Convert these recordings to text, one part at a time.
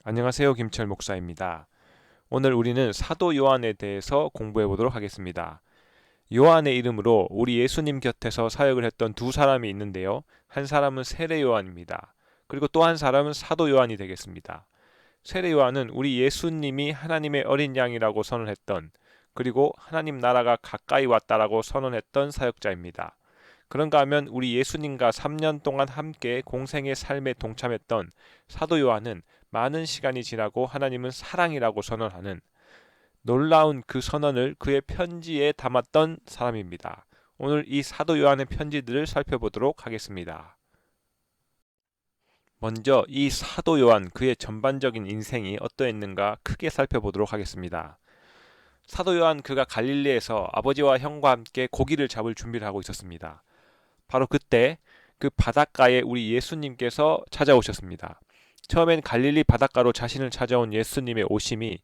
안녕하세요. 김철 목사입니다. 오늘 우리는 사도 요한에 대해서 공부해 보도록 하겠습니다. 요한의 이름으로 우리 예수님 곁에서 사역을 했던 두 사람이 있는데요. 한 사람은 세례 요한입니다. 그리고 또 한 사람은 사도 요한이 되겠습니다. 세례 요한은 우리 예수님이 하나님의 어린 양이라고 선언했던, 그리고 하나님 나라가 가까이 왔다라고 선언했던 사역자입니다. 그런가 하면 우리 예수님과 3년 동안 함께 공생의 삶에 동참했던 사도 요한은 많은 시간이 지나고 하나님은 사랑이라고 선언하는 놀라운 그 선언을 그의 편지에 담았던 사람입니다. 오늘 이 사도 요한의 편지들을 살펴보도록 하겠습니다. 먼저 이 사도 요한 그의 전반적인 인생이 어떠했는가 크게 살펴보도록 하겠습니다. 사도 요한 그가 갈릴리에서 아버지와 형과 함께 고기를 잡을 준비를 하고 있었습니다. 바로 그때 그 바닷가에 우리 예수님께서 찾아오셨습니다. 처음엔 갈릴리 바닷가로 자신을 찾아온 예수님의 오심이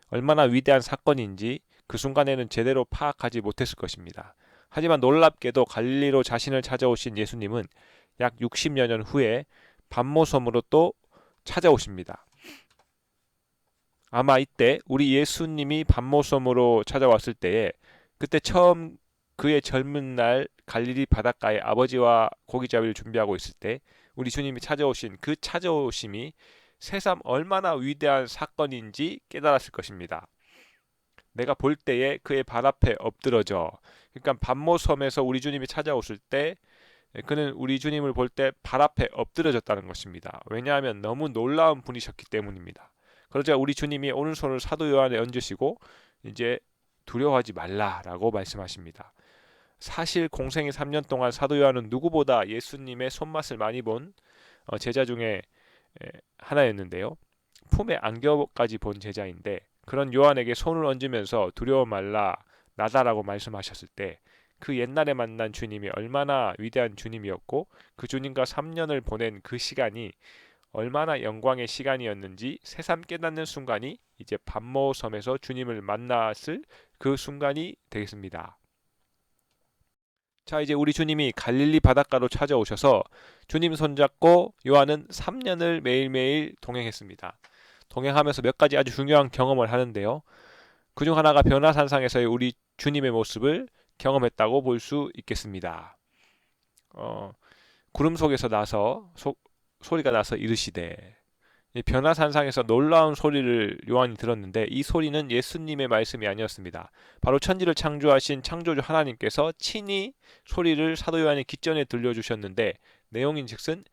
얼마나 위대한 사건인지 그 순간에는 제대로 파악하지 못했을 것입니다. 하지만 놀랍게도 갈릴리로 자신을 찾아오신 예수님은 약 60여 년 후에 반모섬으로 또 찾아오십니다. 아마 이때 우리 예수님이 반모섬으로 찾아왔을 때에 그때 처음 그의 젊은 날 갈릴리 바닷가에 아버지와 고기잡이를 준비하고 있을 때 우리 주님이 찾아오신 그 찾아오심이 새삼 얼마나 위대한 사건인지 깨달았을 것입니다. 내가 볼 때에 그의 발 앞에 엎드러져, 그러니까 반모섬에서 우리 주님이 찾아오실 때 그는 우리 주님을 볼 때 발 앞에 엎드려졌다는 것입니다. 왜냐하면 너무 놀라운 분이셨기 때문입니다. 그러자 우리 주님이 오른손을 사도 요한에 얹으시고 이제 두려워하지 말라라고 말씀하십니다. 사실 공생의 3년 동안 사도 요한은 누구보다 예수님의 손맛을 많이 본 제자 중에 하나였는데요. 품에 안겨까지 본 제자인데 그런 요한에게 손을 얹으면서 두려워 말라 나다라고 말씀하셨을 때 그 옛날에 만난 주님이 얼마나 위대한 주님이었고 그 주님과 3년을 보낸 그 시간이 얼마나 영광의 시간이었는지 새삼 깨닫는 순간이 이제 반모섬에서 주님을 만났을 그 순간이 되겠습니다. 자, 이제 우리 주님이 갈릴리 바닷가로 찾아오셔서 주님 손잡고 요한은 3년을 매일매일 동행했습니다. 동행하면서 몇 가지 아주 중요한 경험을 하는데요. 그중 하나가 변화산상에서의 우리 주님의 모습을 경험했다고 볼 수 있겠습니다. 어, 구름 속에서 소리가 나서 이르시되 변화산상에서 놀라운 소리를 요한이 들었는데 이 소리는 예수님의 말씀이 아니었습니다. 바로 천지를 창조하신 창조주 하나님께서 친히 소리를 사도 요한의 귓전에 들려주셨는데 내용인즉슨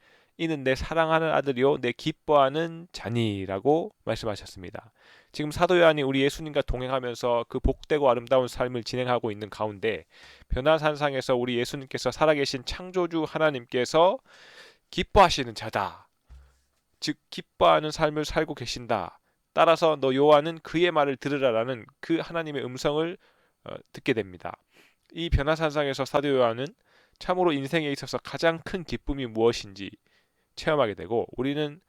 이는 내 사랑하는 아들이요 내 기뻐하는 자니라고 말씀하셨습니다. 지금 사도 요한이 우리 예수님과 동행하면서 그 복되고 아름다운 삶을 진행하고 있는 가운데 변화산상에서 우리 예수님께서 살아계신 창조주 하나님께서 기뻐하시는 자다. 즉 기뻐하는 삶을 살고 계신다. 따라서 너 요한은 그의 말을 들으라라는 그 하나님의 음성을 듣게 됩니다. 이 변화산상에서 사도 요한은 참으로 인생에 있어서 가장 큰 기쁨이 무엇인지 체험하게 되고 우리는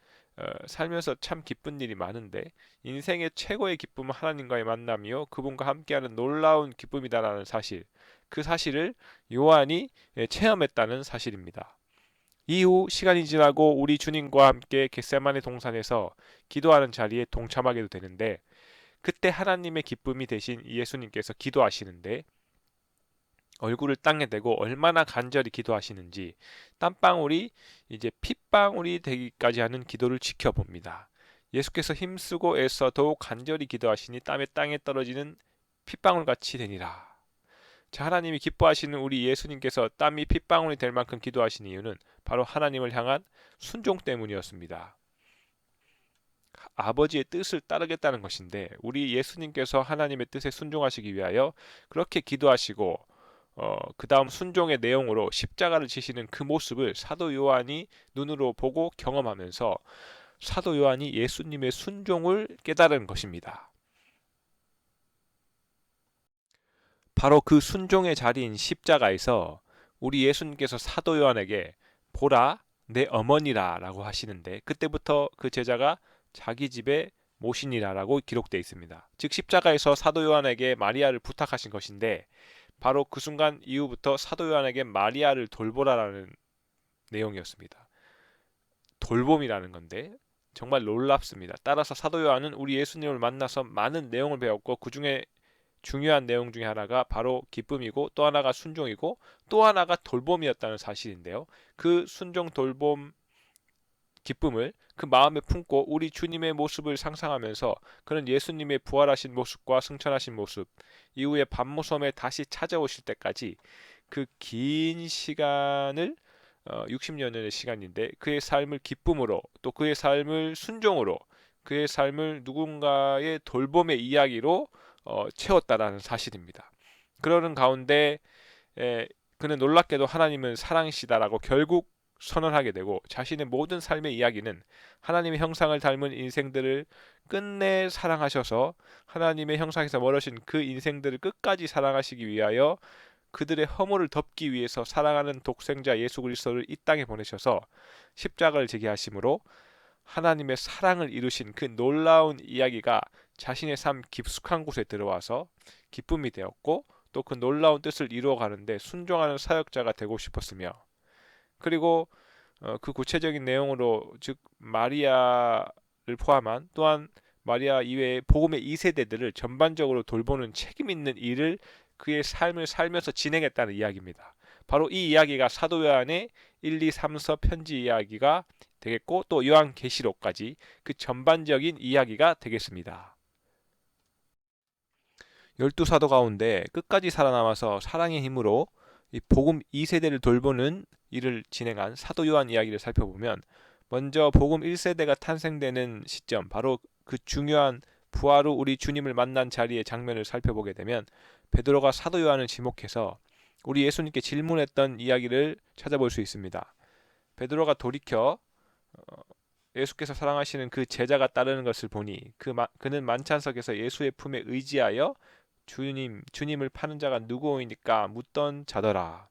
살면서 참 기쁜 일이 많은데 인생의 최고의 기쁨은 하나님과의 만남이요 그분과 함께하는 놀라운 기쁨이다라는 사실, 그 사실을 요한이 체험했다는 사실입니다. 이후 시간이 지나고 우리 주님과 함께 겟세마네 동산에서 기도하는 자리에 동참하게도 되는데 그때 하나님의 기쁨이 되신 예수님께서 기도하시는데 얼굴을 땅에 대고 얼마나 간절히 기도하시는지 땀방울이 이제 핏방울이 되기까지 하는 기도를 지켜봅니다. 예수께서 힘쓰고 애써 더욱 간절히 기도하시니 땀에 땅에 떨어지는 핏방울 같이 되니라. 자, 하나님이 기뻐하시는 우리 예수님께서 땀이 핏방울이 될 만큼 기도하신 이유는 바로 하나님을 향한 순종 때문이었습니다. 아버지의 뜻을 따르겠다는 것인데 우리 예수님께서 하나님의 뜻에 순종하시기 위하여 그렇게 기도하시고 그 다음 순종의 내용으로 십자가를 지시는 그 모습을 사도 요한이 눈으로 보고 경험하면서 사도 요한이 예수님의 순종을 깨달은 것입니다. 바로 그 순종의 자리인 십자가에서 우리 예수님께서 사도 요한에게 보라 내 어머니라 라고 하시는데 그때부터 그 제자가 자기 집에 모시니라 라고 기록되어 있습니다. 즉 십자가에서 사도 요한에게 마리아를 부탁하신 것인데 바로 그 순간 이후부터 사도 요한에게 마리아를 돌보라라는 내용이었습니다. 돌봄이라는 건데 정말 놀랍습니다. 따라서 사도 요한은 우리 예수님을 만나서 많은 내용을 배웠고 그 중에 중요한 내용 중에 하나가 바로 기쁨이고 또 하나가 순종이고 또 하나가 돌봄이었다는 사실인데요. 그 순종, 돌봄, 기쁨을 그 마음에 품고 우리 주님의 모습을 상상하면서 그는 예수님의 부활하신 모습과 승천하신 모습, 이후에 밤모섬에 다시 찾아오실 때까지 그 긴 시간을 60여 년의 시간인데 그의 삶을 기쁨으로 또 그의 삶을 순종으로 그의 삶을 누군가의 돌봄의 이야기로 채웠다라는 사실입니다. 그러는 가운데 그는 놀랍게도 하나님은 사랑이시다라고 결국 선언하게 되고 자신의 모든 삶의 이야기는 하나님의 형상을 닮은 인생들을 끝내 사랑하셔서 하나님의 형상에서 멀어진 그 인생들을 끝까지 사랑하시기 위하여 그들의 허물을 덮기 위해서 사랑하는 독생자 예수 그리스도를 이 땅에 보내셔서 십자가를 지게 하심으로 하나님의 사랑을 이루신 그 놀라운 이야기가 자신의 삶 깊숙한 곳에 들어와서 기쁨이 되었고 또 그 놀라운 뜻을 이루어가는데 순종하는 사역자가 되고 싶었으며 그리고 그 구체적인 내용으로 즉 마리아를 포함한 또한 마리아 이외의 복음의 2세대들을 전반적으로 돌보는 책임 있는 일을 그의 삶을 살면서 진행했다는 이야기입니다. 바로 이 이야기가 사도 요한의 1, 2, 3서 편지 이야기가 되겠고 또 요한계시록까지 그 전반적인 이야기가 되겠습니다. 12사도 가운데 끝까지 살아남아서 사랑의 힘으로 이 복음 2세대를 돌보는 일을 진행한 사도 요한 이야기를 살펴보면 먼저 복음 1세대가 탄생되는 시점 바로 그 중요한 부활 후 우리 주님을 만난 자리의 장면을 살펴보게 되면 베드로가 사도 요한을 지목해서 우리 예수님께 질문했던 이야기를 찾아볼 수 있습니다. 베드로가 돌이켜 예수께서 사랑하시는 그 제자가 따르는 것을 보니 그는 만찬석에서 예수의 품에 의지하여 주님을 파는 자가 누구오이니까 묻던 자더라.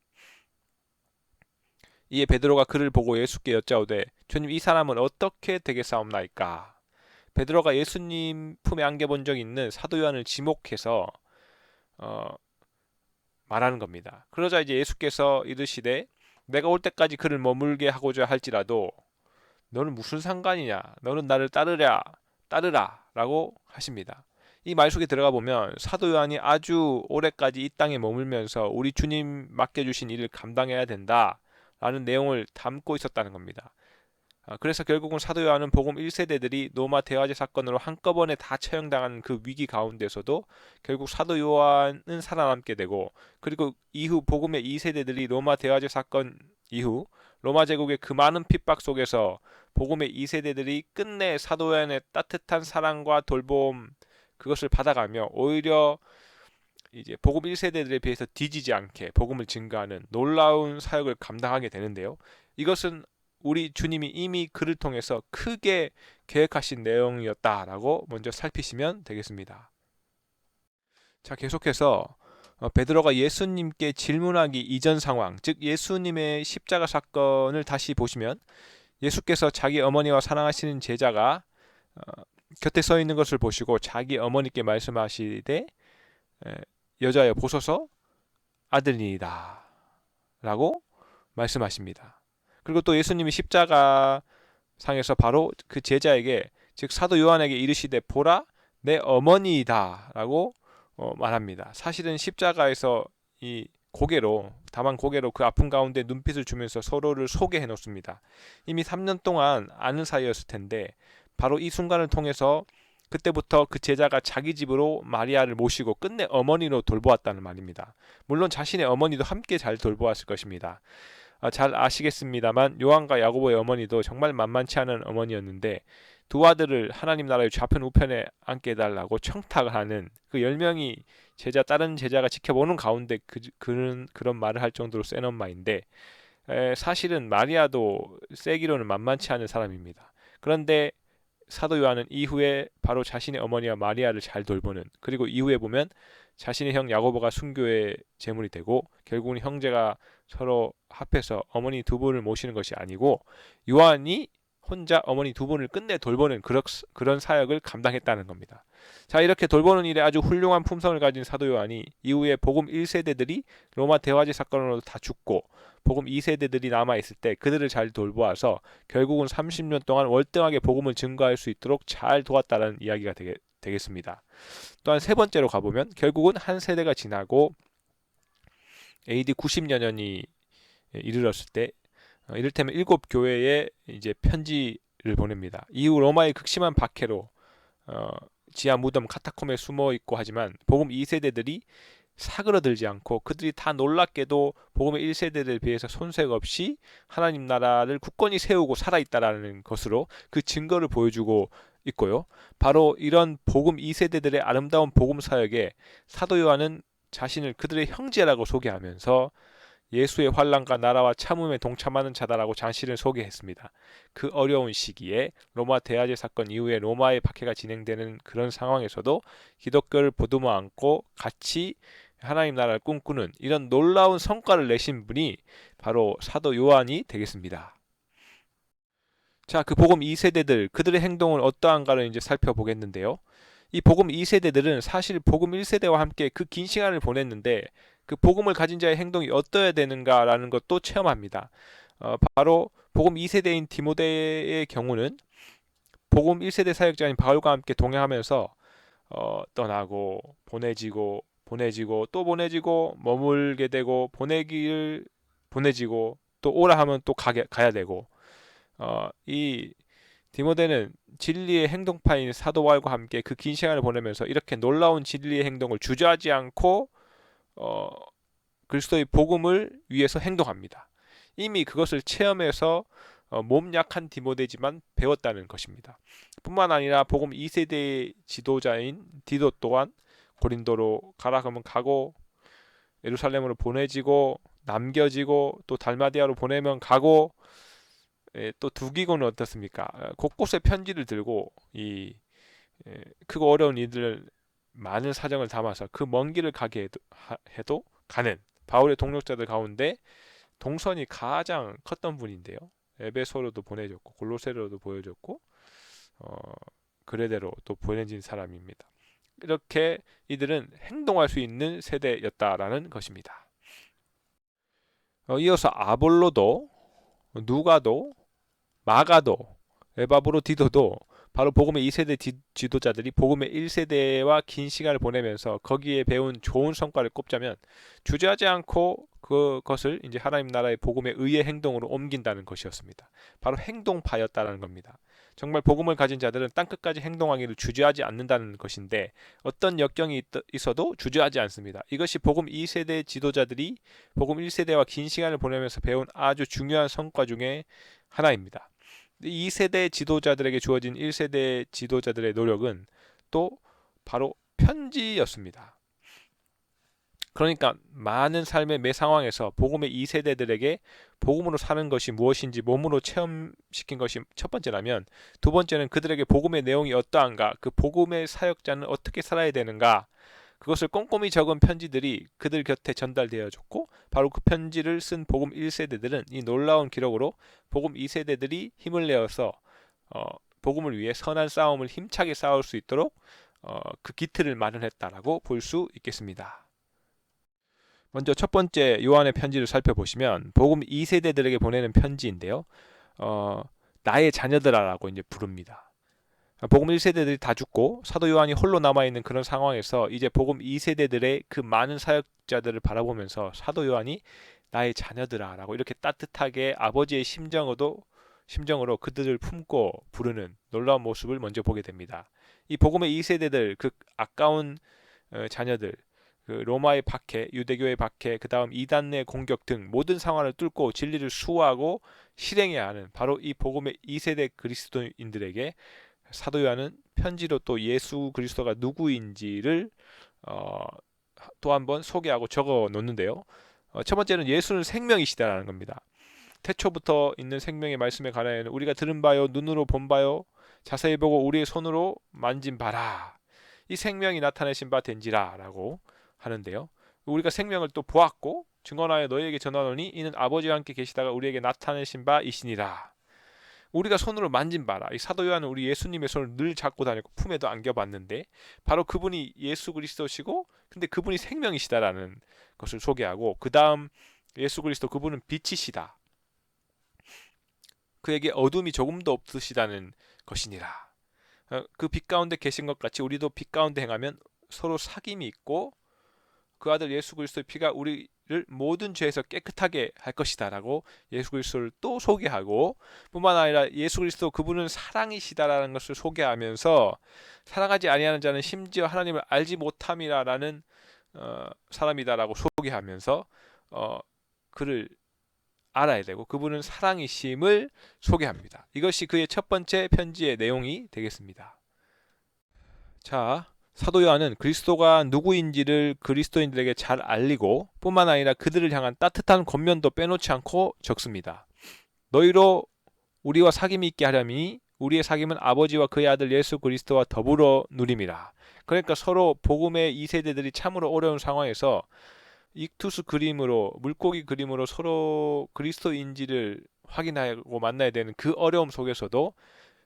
이에 베드로가 그를 보고 예수께 여짜오되 주님 이 사람은 어떻게 되겠사옵나이까. 베드로가 예수님 품에 안겨본 적 있는 사도 요한을 지목해서 말하는 겁니다. 그러자 이제 예수께서 이르시되 내가 올 때까지 그를 머물게 하고자 할지라도 너는 무슨 상관이냐? 너는 나를 따르라 라고 하십니다. 이 말 속에 들어가 보면 사도 요한이 아주 오래까지 이 땅에 머물면서 우리 주님 맡겨주신 일을 감당해야 된다 라는 내용을 담고 있었다는 겁니다. 그래서 결국은 사도 요한은 복음 1세대들이 로마 대화제 사건으로 한꺼번에 다 처형당한 그 위기 가운데서도 결국 사도 요한은 살아남게 되고 그리고 이후 복음의 2세대들이 로마 대화제 사건 이후 로마 제국의 그 많은 핍박 속에서 복음의 2세대들이 끝내 사도 요한의 따뜻한 사랑과 돌봄 그것을 받아가며 오히려 이제 복음 1세대들에 비해서 뒤지지 않게 복음을 증거하는 놀라운 사역을 감당하게 되는데요. 이것은 우리 주님이 이미 그를 통해서 크게 계획하신 내용이었다라고 먼저 살피시면 되겠습니다. 자, 계속해서 베드로가 예수님께 질문하기 이전 상황, 즉 예수님의 십자가 사건을 다시 보시면 예수께서 자기 어머니와 사랑하시는 제자가 곁에 서 있는 것을 보시고 자기 어머니께 말씀하시되 여자여 보소서 아들이다 라고 말씀하십니다. 그리고 또 예수님이 십자가 상에서 바로 그 제자에게 즉 사도 요한에게 이르시되 보라 내 어머니이다 라고 말합니다. 사실은 십자가에서 이 다만 고개로 그 아픔 가운데 눈빛을 주면서 서로를 소개해 놓습니다. 이미 3년 동안 아는 사이였을 텐데 바로 이 순간을 통해서 그때부터 그 제자가 자기 집으로 마리아를 모시고 끝내 어머니로 돌보았다는 말입니다. 물론 자신의 어머니도 함께 잘 돌보았을 것입니다. 잘 아시겠습니다만 요한과 야고보의 어머니도 정말 만만치 않은 어머니였는데 두 아들을 하나님 나라의 좌편 우편에 앉게 해달라고 청탁을 하는 그 10명이 다른 제자가 지켜보는 가운데 그런 말을 할 정도로 센 엄마인데 사실은 마리아도 세기로는 만만치 않은 사람입니다. 그런데 사도 요한은 이후에 바로 자신의 어머니와 마리아를 잘 돌보는 그리고 이후에 보면 자신의 형 야고보가 순교의 제물이 되고 결국은 형제가 서로 합해서 어머니 두 분을 모시는 것이 아니고 요한이 혼자 어머니 두 분을 끝내 돌보는 그런 사역을 감당했다는 겁니다. 자, 이렇게 돌보는 일에 아주 훌륭한 품성을 가진 사도 요한이 이후에 복음 1세대들이 로마 대화제 사건으로 다 죽고 복음 2세대들이 남아있을 때 그들을 잘 돌보아서 결국은 30년 동안 월등하게 복음을 증거할 수 있도록 잘 도왔다는 이야기가 되겠습니다. 또한 세 번째로 가보면 결국은 한 세대가 지나고 AD 90여 년이 이르렀을 때 이를테면 일곱 교회에 이제 편지를 보냅니다. 이후 로마의 극심한 박해로 지하 무덤 카타콤에 숨어 있고 하지만 복음 2세대들이 사그러들지 않고 그들이 다 놀랍게도 복음의 1세대들에 비해서 손색 없이 하나님 나라를 굳건히 세우고 살아있다라는 것으로 그 증거를 보여주고 있고요. 바로 이런 복음 2세대들의 아름다운 복음 사역에 사도 요한은 자신을 그들의 형제라고 소개하면서 예수의 환난과 나라와 참음에 동참하는 자다라고 자신을 소개했습니다. 그 어려운 시기에 로마 대화제 사건 이후에 로마의 박해가 진행되는 그런 상황에서도 기독교를 보듬어 안고 같이 하나님 나라를 꿈꾸는 이런 놀라운 성과를 내신 분이 바로 사도 요한이 되겠습니다. 자, 그 복음 2세대들 그들의 행동은 어떠한가를 이제 살펴보겠는데요. 이 복음 2세대들은 사실 복음 1세대와 함께 그 긴 시간을 보냈는데 그 복음을 가진 자의 행동이 어떠해야 되는가라는 것도 체험합니다. 바로 복음 2세대인 디모데의 경우는 복음 1세대 사역자인 바울과 함께 동행하면서 떠나고 보내지고 또 보내지고 머물게 되고 보내지고 또 오라 하면 또 가야 되고 이 디모데는 진리의 행동파인 사도 바울과 함께 그 긴 시간을 보내면서 이렇게 놀라운 진리의 행동을 주저하지 않고 그리스도의 복음을 위해서 행동합니다. 이미 그것을 체험해서 몸 약한 디모데지만 배웠다는 것입니다. 뿐만 아니라 복음 2세대의 지도자인 디도 또한 고린도로 가라 그러면 가고 예루살렘으로 보내지고 남겨지고 또 달마디아로 보내면 가고 또 두기고는 어떻습니까? 곳곳에 편지를 들고 이 크고 어려운 이들을 많은 사정을 담아서 그 먼 길을 가게 해도 가는 바울의 동력자들 가운데 동선이 가장 컸던 분인데요. 에베소로도 보내줬고 골로새로도 보여줬고 그레데로 또 보내진 사람입니다. 이렇게 이들은 행동할 수 있는 세대였다라는 것입니다. 이어서 아볼로도 누가도 마가도 에바브로 디도도 바로 복음의 2세대 지도자들이 복음의 1세대와 긴 시간을 보내면서 거기에 배운 좋은 성과를 꼽자면 주저하지 않고 그것을 이제 하나님 나라의 복음의 의의 행동으로 옮긴다는 것이었습니다. 바로 행동파였다는 겁니다. 정말 복음을 가진 자들은 땅끝까지 행동하기를 주저하지 않는다는 것인데 어떤 역경이 있어도 주저하지 않습니다. 이것이 복음 2세대 지도자들이 복음 1세대와 긴 시간을 보내면서 배운 아주 중요한 성과 중에 하나입니다. 2세대 지도자들에게 주어진 1세대 지도자들의 노력은 또 바로 편지였습니다. 그러니까 많은 삶의 매 상황에서 복음의 2세대들에게 복음으로 사는 것이 무엇인지 몸으로 체험시킨 것이 첫 번째라면 두 번째는 그들에게 복음의 내용이 어떠한가, 그 복음의 사역자는 어떻게 살아야 되는가, 그것을 꼼꼼히 적은 편지들이 그들 곁에 전달되어졌고 바로 그 편지를 쓴 복음 1세대들은 이 놀라운 기록으로 복음 2세대들이 힘을 내어서 복음을 위해 선한 싸움을 힘차게 싸울 수 있도록 그 기틀을 마련했다라고 볼 수 있겠습니다. 먼저 첫 번째 요한의 편지를 살펴보시면 복음 2세대들에게 보내는 편지인데요. 나의 자녀들아라고 이제 부릅니다. 복음 1세대들이 다 죽고 사도 요한이 홀로 남아있는 그런 상황에서 이제 복음 2세대들의 그 많은 사역자들을 바라보면서 사도 요한이 나의 자녀들아라고 이렇게 따뜻하게 아버지의 심정으로 그들을 품고 부르는 놀라운 모습을 먼저 보게 됩니다. 이 복음의 2세대들 그 아까운 자녀들 그 로마의 박해, 유대교의 박해, 그 다음 이단의 공격 등 모든 상황을 뚫고 진리를 수호하고 실행해야 하는 바로 이 복음의 2세대 그리스도인들에게 사도 요한은 편지로 또 예수 그리스도가 누구인지를 또 한번 소개하고 적어 놓는데요. 첫 번째는 예수는 생명이시다라는 겁니다. 태초부터 있는 생명의 말씀에 관하여는 우리가 들은 바요, 눈으로 본 바요, 자세히 보고 우리의 손으로 만진 바라. 이 생명이 나타내신 바 된지라라고 하는데요. 우리가 생명을 또 보았고 증언하여 너희에게 전하노니 이는 아버지와 함께 계시다가 우리에게 나타내신 바이시니라. 우리가 손으로 만진 바라. 이 사도 요한은 우리 예수님의 손을 늘 잡고 다녔고 품에도 안겨봤는데 바로 그분이 예수 그리스도시고 근데 그분이 생명이시다라는 것을 소개하고 그 다음 예수 그리스도 그분은 빛이시다. 그에게 어둠이 조금도 없으시다는 것이니라. 그 빛 가운데 계신 것 같이 우리도 빛 가운데 행하면 서로 사귐이 있고 그 아들 예수 그리스도의 피가 우리를 모든 죄에서 깨끗하게 할 것이다라고 예수 그리스도를 또 소개하고 뿐만 아니라 예수 그리스도 그분은 사랑이시다라는 것을 소개하면서 사랑하지 아니하는 자는 심지어 하나님을 알지 못함이라라는 사람이다라고 소개하면서 그를 알아야 되고 그분은 사랑이심을 소개합니다. 이것이 그의 첫 번째 편지의 내용이 되겠습니다. 자, 사도 요한은 그리스도가 누구인지를 그리스도인들에게 잘 알리고 뿐만 아니라 그들을 향한 따뜻한 권면도 빼놓지 않고 적습니다. 너희로 우리와 사귐이 있게 하려니 우리의 사귐은 아버지와 그의 아들 예수 그리스도와 더불어 누림이라. 그러니까 서로 복음의 2세대들이 참으로 어려운 상황에서 익투스 그림으로 물고기 그림으로 서로 그리스도인지를 확인하고 만나야 되는 그 어려움 속에서도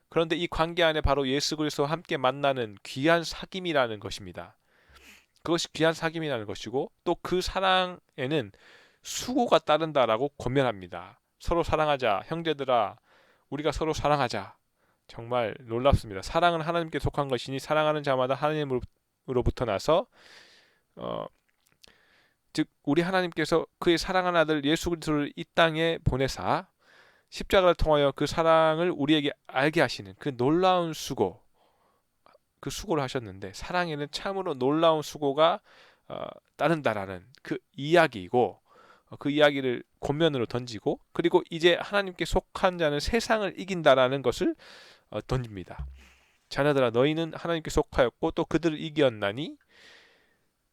그런데 이 관계 안에 바로 예수 그리스도와 함께 만나는 귀한 사귐이라는 것입니다. 그것이 귀한 사귐이라는 것이고 또 그 사랑에는 수고가 따른다라고 권면합니다. 서로 사랑하자. 형제들아 우리가 서로 사랑하자. 정말 놀랍습니다. 사랑은 하나님께 속한 것이니 사랑하는 자마다 하나님으로부터 나서 즉 우리 하나님께서 그의 사랑하는 아들 예수 그리스도를 이 땅에 보내사 십자가를 통하여 그 사랑을 우리에게 알게 하시는 그 놀라운 수고, 그 수고를 하셨는데 사랑에는 참으로 놀라운 수고가 따른다라는 그 이야기이고 그 이야기를 권면으로 던지고 그리고 이제 하나님께 속한 자는 세상을 이긴다라는 것을 던집니다. 자녀들아 너희는 하나님께 속하였고 또 그들을 이겼나니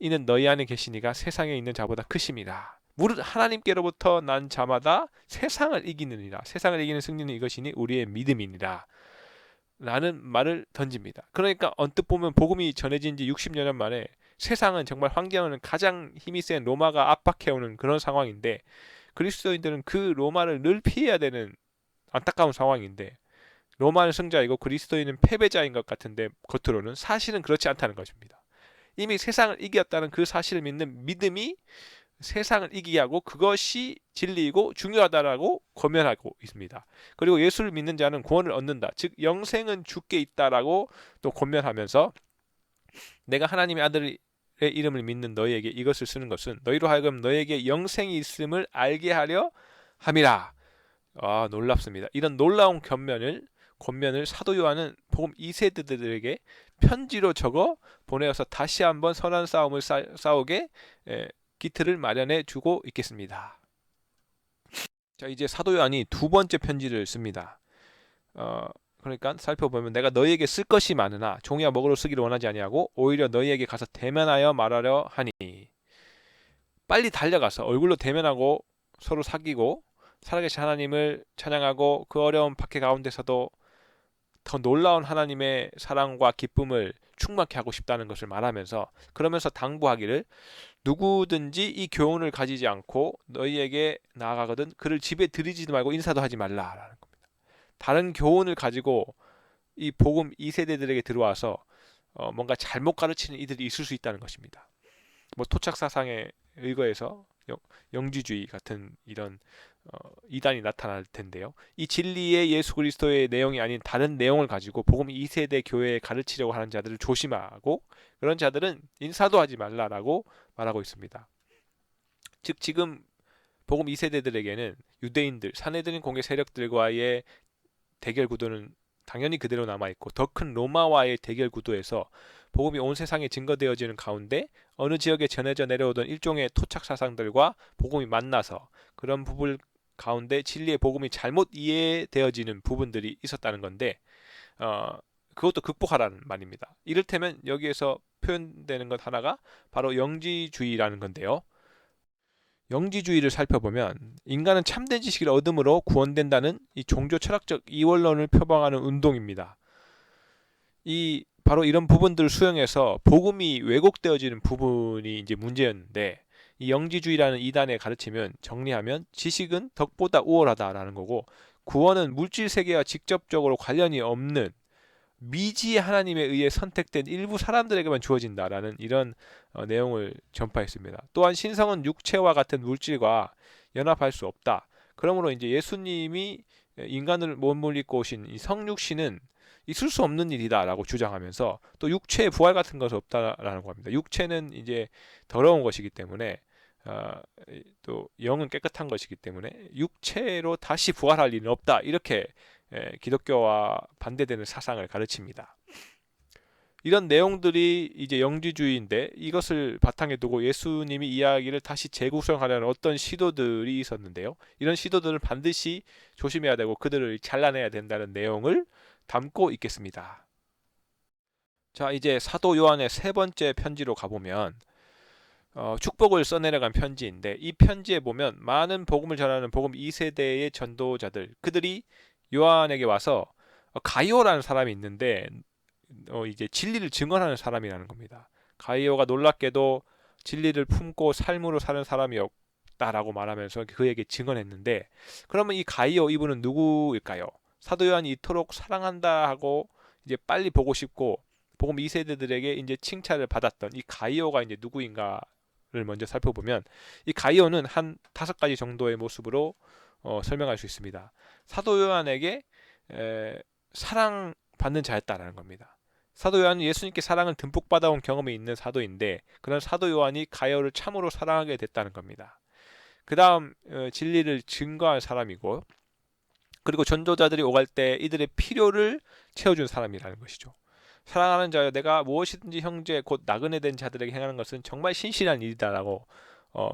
이는 너희 안에 계시니가 세상에 있는 자보다 크심이라. 무릇 하나님께로부터 난 자마다 세상을 이기느니라. 세상을 이기는 승리는 이것이니 우리의 믿음이니라. 라는 말을 던집니다. 그러니까 언뜻 보면 복음이 전해진 지 60여 년 만에 세상은 정말 환경은 가장 힘이 센 로마가 압박해오는 그런 상황인데 그리스도인들은 그 로마를 늘 피해야 되는 안타까운 상황인데 로마는 승자이고 그리스도인은 패배자인 것 같은데 겉으로는 사실은 그렇지 않다는 것입니다. 이미 세상을 이겼다는 그 사실을 믿는 믿음이 세상을 이기게 하고 그것이 진리이고 중요하다라고 권면하고 있습니다. 그리고 예수를 믿는 자는 구원을 얻는다. 즉 영생은 주께 있다라고 또 권면하면서 내가 하나님의 아들의 이름을 믿는 너희에게 이것을 쓰는 것은 너희로 하여금 너희에게 영생이 있음을 알게 하려 함이라. 놀랍습니다. 이런 놀라운 권면을 사도 요한은 복음 2세대들에게 편지로 적어 보내어서 다시 한번 선한 싸움을 싸우게 기틀을 마련해 주고 있겠습니다. 자, 이제 사도 요한이 두 번째 편지를 씁니다. 그러니까 살펴보면 내가 너희에게 쓸 것이 많으나 종이와 먹으로 쓰기를 원하지 아니하고 오히려 너희에게 가서 대면하여 말하려 하니. 빨리 달려가서 얼굴로 대면하고 서로 사귀고 살아계신 하나님을 찬양하고 그 어려운 박해 가운데서도 더 놀라운 하나님의 사랑과 기쁨을 충만케 하고 싶다는 것을 말하면서 그러면서 당부하기를 누구든지 이 교훈을 가지지 않고 너희에게 나아가거든 그를 집에 들이지도 말고 인사도 하지 말라라는 겁니다. 다른 교훈을 가지고 이 복음 2세대들에게 들어와서 뭔가 잘못 가르치는 이들이 있을 수 있다는 것입니다. 뭐 토착 사상에 의거해서 영지주의 같은 이런 이단이 나타날 텐데요. 이 진리의 예수 그리스도의 내용이 아닌 다른 내용을 가지고 복음 2세대 교회에 가르치려고 하는 자들을 조심하고 그런 자들은 인사도 하지 말라라고 말하고 있습니다. 즉 지금 복음 2세대들에게는 유대인들, 사내들인 공개 세력들과의 대결 구도는 당연히 그대로 남아있고 더 큰 로마와의 대결 구도에서 복음이 온 세상에 증거되어지는 가운데 어느 지역에 전해져 내려오던 일종의 토착 사상들과 복음이 만나서 그런 부분 가운데 진리의 복음이 잘못 이해되어지는 부분들이 있었다는 건데 그것도 극복하라는 말입니다. 이를테면 여기에서 표현되는 것 하나가 바로 영지주의라는 건데요. 영지주의를 살펴보면 인간은 참된 지식을 얻음으로 구원된다는 이 종교 철학적 이원론을 표방하는 운동입니다. 바로 이런 부분들을 수용해서 복음이 왜곡되어지는 부분이 이제 문제였는데 이 영지주의라는 이단의 가르침은 정리하면 지식은 덕보다 우월하다라는 거고 구원은 물질 세계와 직접적으로 관련이 없는 미지의 하나님에 의해 선택된 일부 사람들에게만 주어진다라는 이런 내용을 전파했습니다. 또한 신성은 육체와 같은 물질과 연합할 수 없다. 그러므로 이제 예수님이 인간을 몸을 입고 오신 이 성육신은 있을 수 없는 일이다라고 주장하면서 또 육체의 부활 같은 것은 없다라는 겁니다. 육체는 이제 더러운 것이기 때문에 또 영은 깨끗한 것이기 때문에 육체로 다시 부활할 일은 없다. 이렇게 기독교와 반대되는 사상을 가르칩니다. 이런 내용들이 이제 영지주의인데 이것을 바탕에 두고 예수님이 이야기를 다시 재구성하려는 어떤 시도들이 있었는데요. 이런 시도들을 반드시 조심해야 되고 그들을 잘라내야 된다는 내용을 담고 있겠습니다. 자, 이제 사도 요한의 세 번째 편지로 가보면 축복을 써내려간 편지인데 이 편지에 보면 많은 복음을 전하는 복음 2세대의 전도자들 그들이 요한에게 와서 가이오라는 사람이 있는데 이제 진리를 증언하는 사람이라는 겁니다. 가이오가 놀랍게도 진리를 품고 삶으로 사는 사람이었다라고 말하면서 그에게 증언했는데 그러면 이 가이오 이분은 누구일까요? 사도 요한이 이토록 사랑한다 하고 이제 빨리 보고 싶고 복음 2세대들에게 이제 칭찬을 받았던 이 가이오가 이제 누구인가를 먼저 살펴보면 이 가이오는 한 5가지 정도의 모습으로 설명할 수 있습니다. 사도 요한에게 사랑받는 자였다라는 겁니다. 사도 요한은 예수님께 사랑을 듬뿍 받아온 경험이 있는 사도인데 그런 사도 요한이 가이오를 참으로 사랑하게 됐다는 겁니다. 그 다음 진리를 증거한 사람이고 그리고 전도자들이 오갈 때 이들의 필요를 채워준 사람이라는 것이죠. 사랑하는 자여 내가 무엇이든지 형제 곧 나그네 된 자들에게 행하는 것은 정말 신실한 일이다라고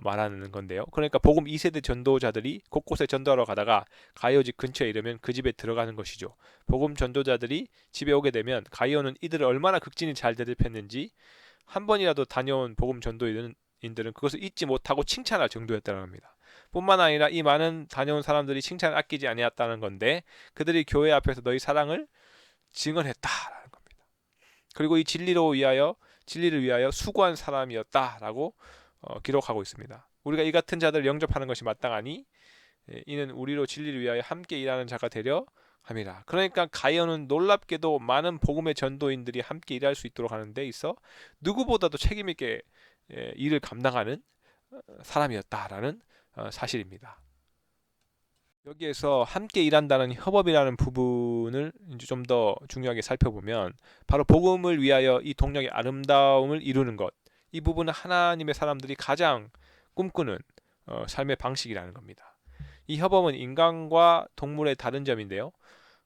말하는 건데요. 그러니까 복음 2세대 전도자들이 곳곳에 전도하러 가다가 가이오 집 근처에 이르면 그 집에 들어가는 것이죠. 복음 전도자들이 집에 오게 되면 가이오는 이들을 얼마나 극진히 잘 대접했는지 한 번이라도 다녀온 복음 전도인들은 그것을 잊지 못하고 칭찬할 정도였다는 겁니다. 뿐만 아니라 이 많은 다녀온 사람들이 칭찬을 아끼지 아니했다는 건데 그들이 교회 앞에서 너희 사랑을 증언했다라는 겁니다. 그리고 이 진리를 위하여 수고한 사람이었다라고 기록하고 있습니다. 우리가 이 같은 자들을 영접하는 것이 마땅하니 이는 우리로 진리를 위하여 함께 일하는 자가 되려 함이라. 그러니까 가이오는 놀랍게도 많은 복음의 전도인들이 함께 일할 수 있도록 하는 데 있어 누구보다도 책임 있게 일을 감당하는 사람이었다라는 사실입니다. 여기에서 함께 일한다는 협업이라는 부분을 이제 좀 더 중요하게 살펴보면 바로 복음을 위하여 이 동력의 아름다움을 이루는 것, 이 부분은 하나님의 사람들이 가장 꿈꾸는 삶의 방식이라는 겁니다. 이 협업은 인간과 동물의 다른 점인데요.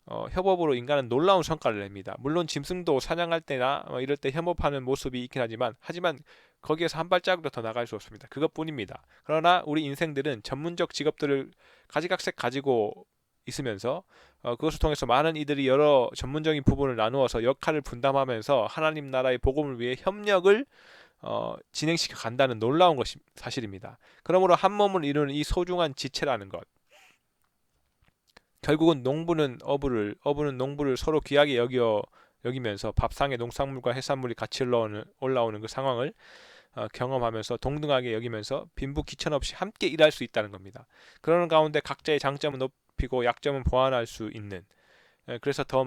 협업으로 인간은 놀라운 성과를 냅니다. 물론 짐승도 사냥할 때나 이럴 때 협업하는 모습이 있긴 하지만 거기에서 한 발짝으로 더 나갈 수 없습니다. 그것뿐입니다. 그러나 우리 인생들은 전문적 직업들을 가지각색 가지고 있으면서 그것을 통해서 많은 이들이 여러 전문적인 부분을 나누어서 역할을 분담하면서 하나님 나라의 복음을 위해 협력을 진행시켜 간다는 놀라운 것이 사실입니다. 그러므로 한 몸을 이루는 이 소중한 지체라는 것, 결국은 농부는 어부는 농부를 서로 귀하게 여기면서 밥상에 농산물과 해산물이 같이 올라오는 그 상황을 경험하면서 동등하게 여기면서 빈부 귀천 없이 함께 일할 수 있다는 겁니다. 그러는 가운데 각자의 장점은 높이고 약점은 보완할 수 있는 그래서 더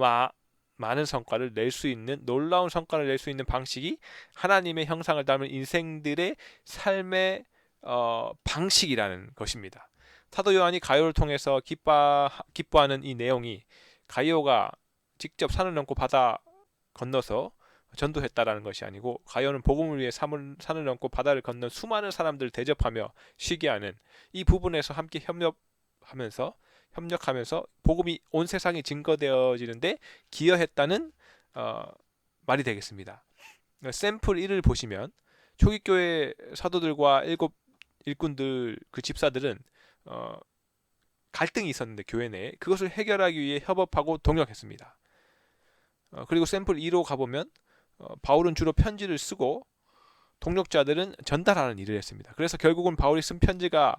많은 성과를 낼 수 있는 놀라운 성과를 낼 수 있는 방식이 하나님의 형상을 닮은 인생들의 삶의 방식이라는 것입니다. 사도 요한이 가이오를 통해서 기뻐하는 이 내용이 가이오가 직접 산을 넘고 바다 건너서 전도했다라는 것이 아니고 가이오는 복음을 위해 산을 넘고 바다를 건넌 수많은 사람들을 대접하며 쉬게 하는 이 부분에서 함께 협력하면서 복음이 온 세상에 증거되어지는데 기여했다는 말이 되겠습니다. 샘플 1을 보시면 초기교회 사도들과 일꾼들 그 집사들은 갈등이 있었는데 교회 내에 그것을 해결하기 위해 협업하고 동역했습니다. 그리고 샘플 2로 가보면 바울은 주로 편지를 쓰고 동역자들은 전달하는 일을 했습니다. 그래서 결국은 바울이 쓴 편지가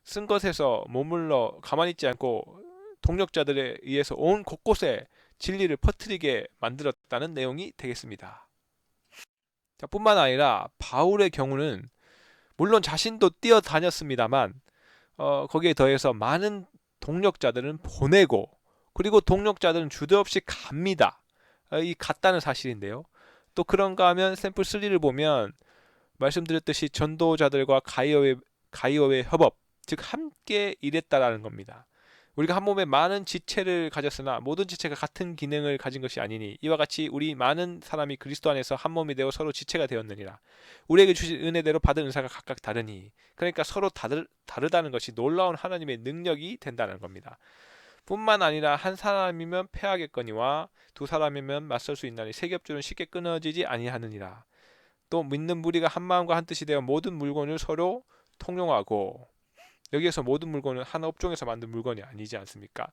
쓴 것에서 머물러 가만히 있지 않고 동역자들에 의해서 온 곳곳에 진리를 퍼뜨리게 만들었다는 내용이 되겠습니다. 자, 뿐만 아니라 바울의 경우는 물론 자신도 뛰어다녔습니다만 거기에 더해서 많은 동력자들은 보내고 그리고 동력자들은 주저없이 갑니다. 이 같다는 사실인데요. 또 그런가 하면 샘플 3를 보면 말씀드렸듯이 전도자들과 가이어의 협업, 즉 함께 일했다라는 겁니다. 우리가 한 몸에 많은 지체를 가졌으나 모든 지체가 같은 기능을 가진 것이 아니니 이와 같이 우리 많은 사람이 그리스도 안에서 한 몸이 되어 서로 지체가 되었느니라. 우리에게 주신 은혜대로 받은 은사가 각각 다르니, 그러니까 서로 다르다는 것이 놀라운 하나님의 능력이 된다는 겁니다. 뿐만 아니라 한 사람이면 패하겠거니와 두 사람이면 맞설 수 있나니 세 겹줄은 쉽게 끊어지지 아니하느니라. 또 믿는 무리가 한 마음과 한 뜻이 되어 모든 물건을 서로 통용하고, 여기에서 모든 물건은 한 업종에서 만든 물건이 아니지 않습니까?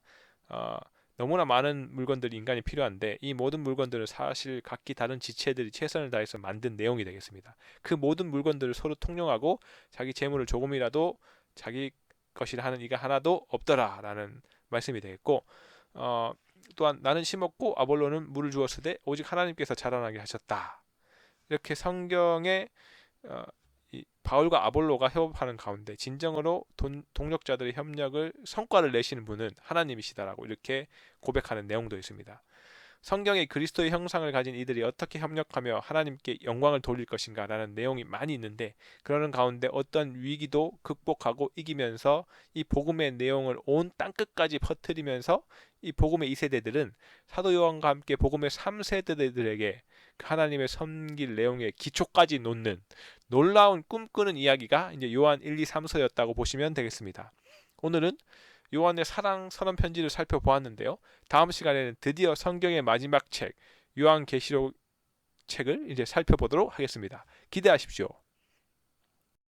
너무나 많은 물건들이 인간이 필요한데 이 모든 물건들은 사실 각기 다른 지체들이 최선을 다해서 만든 내용이 되겠습니다. 그 모든 물건들을 서로 통용하고 자기 재물을 조금이라도 자기 것이라 하는 이가 하나도 없더라라는 말씀이 되겠고, 또한 나는 심었고 아볼로는 물을 주었으되 오직 하나님께서 자라나게 하셨다. 이렇게 성경에 이 바울과 아볼로가 협업하는 가운데 진정으로 동력자들의 협력을 성과를 내시는 분은 하나님이시다라고 이렇게 고백하는 내용도 있습니다. 성경에 그리스도의 형상을 가진 이들이 어떻게 협력하며 하나님께 영광을 돌릴 것인가 라는 내용이 많이 있는데, 그러는 가운데 어떤 위기도 극복하고 이기면서 이 복음의 내용을 온 땅끝까지 퍼뜨리면서 이 복음의 2세대들은 사도 요한과 함께 복음의 3세대들에게 하나님의 섬길 내용의 기초까지 놓는 놀라운 꿈꾸는 이야기가 이제 요한 1, 2, 3서였다고 보시면 되겠습니다. 오늘은 요한의 사랑 선언 편지를 살펴보았는데요. 다음 시간에는 드디어 성경의 마지막 책 요한계시록 책을 이제 살펴보도록 하겠습니다. 기대하십시오.